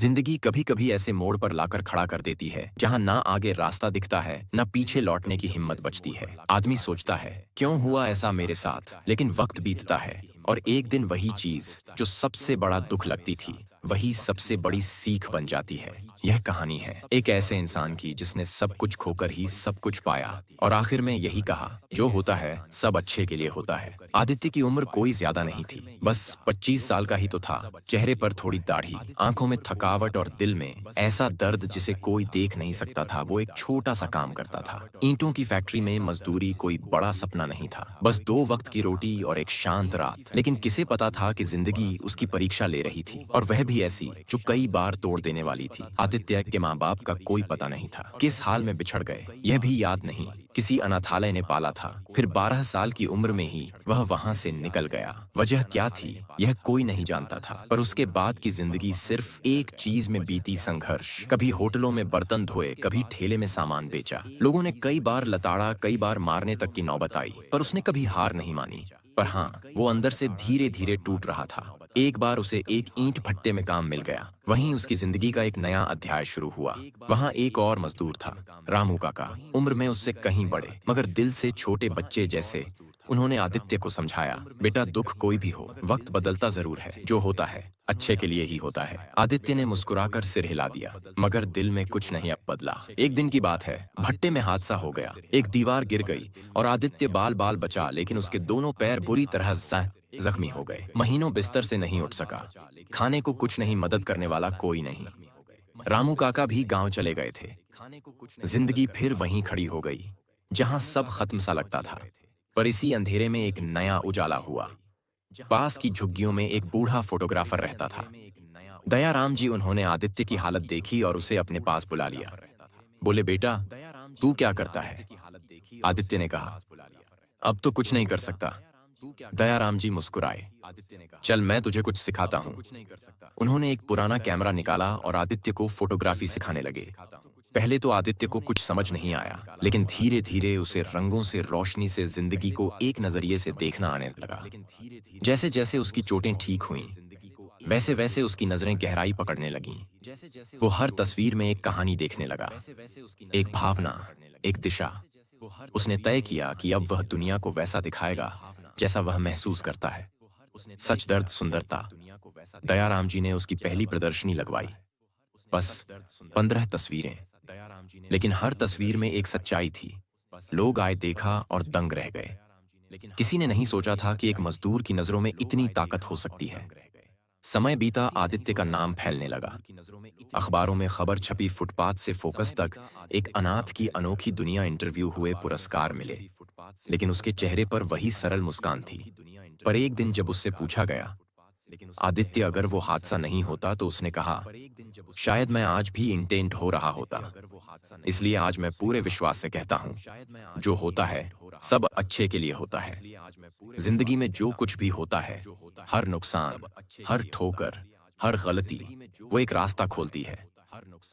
जिंदगी कभी कभी ऐसे मोड़ पर लाकर खड़ा कर देती है जहां ना आगे रास्ता दिखता है ना पीछे लौटने की हिम्मत बचती है। आदमी सोचता है क्यों हुआ ऐसा मेरे साथ, लेकिन वक्त बीतता है और एक दिन वही चीज जो सबसे बड़ा दुख लगती थी वही सबसे बड़ी सीख बन जाती है। यह कहानी है एक ऐसे इंसान की जिसने सब कुछ खोकर ही सब कुछ पाया और आखिर में यही कहा, जो होता है सब अच्छे के लिए होता है। आदित्य की उम्र कोई ज्यादा नहीं थी, बस 25 साल का ही तो था। चेहरे पर थोड़ी दाढ़ी, आंखों में थकावट और दिल में ऐसा दर्द जिसे कोई देख नहीं सकता था। वो एक छोटा सा काम करता था, ईंटों की फैक्ट्री में मजदूरी। कोई बड़ा सपना नहीं था, बस 2 वक्त की रोटी और एक शांत रात। लेकिन किसे पता था कि जिंदगी उसकी परीक्षा ले रही थी, और वह भी ऐसी जो कई बार तोड़ देने वाली थी। आदित्य के माँ बाप का कोई पता नहीं था, किस हाल में बिछड़ गए यह भी याद नहीं। किसी अनाथालय ने पाला था, फिर 12 साल की उम्र में ही वह वहां से निकल गया। वजह क्या थी यह कोई नहीं जानता था, पर उसके बाद की जिंदगी सिर्फ एक चीज में बीती, संघर्ष। कभी होटलों में बर्तन धोए, कभी ठेले में सामान बेचा। लोगों ने कई बार लताड़ा, कई बार मारने तक की नौबत आई, पर उसने कभी हार नहीं मानी। पर हाँ, वो अंदर से धीरे धीरे टूट रहा था। एक बार उसे एक ईंट भट्टे में काम मिल गया, वहीं उसकी जिंदगी का एक नया अध्याय शुरू हुआ। वहां एक और मजदूर था, रामू काका। उम्र में उससे कहीं बड़े मगर दिल से छोटे बच्चे जैसे। उन्होंने आदित्य को समझाया, बेटा दुख कोई भी हो, वक्त बदलता जरूर है, जो होता है अच्छे के लिए ही होता है। आदित्य ने मुस्कुराकर सिर हिला दिया, मगर दिल में कुछ नहीं अब बदला। एक दिन की बात है, भट्टे में हादसा हो गया। एक दीवार गिर गई और आदित्य बाल बाल बचा, लेकिन उसके दोनों पैर बुरी तरह जख्मी हो गए। महीनों बिस्तर से नहीं उठ सका, खाने को कुछ नहीं, मदद करने वाला कोई नहीं। रामू काका भी गांव चले गए थे। जिंदगी फिर वहीं खड़ी हो गई जहां सब खत्म सा लगता था। पर इसी अंधेरे में एक नया उजाला हुआ। पास की झुग्गियों में एक बूढ़ा फोटोग्राफर रहता था, दयाराम जी। उन्होंने आदित्य की हालत देखी और उसे अपने पास बुला लिया। बोले, बेटा तू क्या करता है? आदित्य ने कहा, अब तो कुछ नहीं कर सकता। दयाराम जी मुस्कुराए, चल मैं तुझे कुछ सिखाता हूँ। उन्होंने एक पुराना कैमरा निकाला और आदित्य को फोटोग्राफी सिखाने लगे। पहले तो आदित्य को कुछ समझ नहीं आया, लेकिन धीरे धीरे उसे रंगों से, रोशनी से, जिंदगी को एक नजरिए से देखना आने लगा। जैसे जैसे उसकी चोटें ठीक हुईं, वैसे वैसे उसकी नजरें गहराई पकड़ने लगीं। वो हर तस्वीर में एक कहानी देखने लगा, एक भावना, एक दिशा। उसने तय किया कि अब वह दुनिया को वैसा दिखाएगा जैसा वह महसूस करता है। सच, दर्द, सुंदरता। दयाराम जी ने उसकी पहली प्रदर्शनी लगवाई। बस 15 तस्वीरें, लेकिन हर तस्वीर में एक सच्चाई थी। लोग आए, देखा और दंग रह गए। किसी ने नहीं सोचा था कि एक मजदूर की नजरों में इतनी ताकत हो सकती है। समय बीता, आदित्य का नाम फैलने लगा। अखबारों में खबर छपी, फुटपाथ से फोकस तक। एक अनाथ की अनोखी दुनिया, इंटरव्यू हुए, पुरस्कार मिले। लेकिन उसके चेहरे पर वही सरल मुस्कान थी। पर एक दिन जब उससे पूछा गया, आदित्य अगर वो हादसा नहीं होता, तो उसने कहा, शायद मैं आज भी इंटेंट हो रहा होता। इसलिए आज मैं पूरे विश्वास से कहता हूँ, जो होता है सब अच्छे के लिए होता है। जिंदगी में जो कुछ भी होता है, हर नुकसान, हर ठोकर, हर गलती, वो एक रास्ता खोलती है।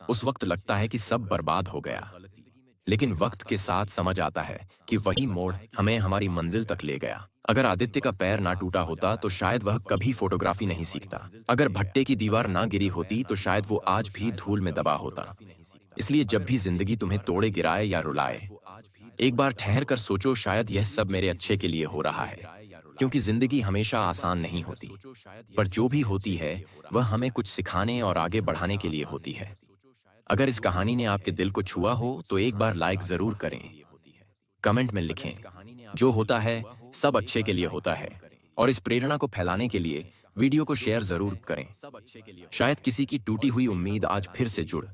उस वक्त लगता है कि सब बर्बाद हो गया, लेकिन वक्त के साथ समझ आता है कि वही मोड़ हमें हमारी मंजिल तक ले गया। अगर आदित्य का पैर ना टूटा होता तो शायद वह कभी फोटोग्राफी नहीं सीखता। अगर भट्टे की दीवार ना गिरी होती तो शायद वो आज भी धूल में दबा होता। इसलिए जब भी जिंदगी तुम्हें तोड़े, गिराए या रुलाए, एक बार ठहर कर सोचो, शायद यह सब मेरे अच्छे के लिए हो रहा है। क्योंकि जिंदगी हमेशा आसान नहीं होती, पर जो भी होती है वह हमें कुछ सिखाने और आगे बढ़ाने के लिए होती है। अगर इस कहानी ने आपके दिल को छुआ हो तो एक बार लाइक जरूर करें। कमेंट में लिखें, जो होता है सब अच्छे के लिए होता है। और इस प्रेरणा को फैलाने के लिए वीडियो को शेयर जरूर करें। शायद किसी की टूटी हुई उम्मीद आज फिर से जुड़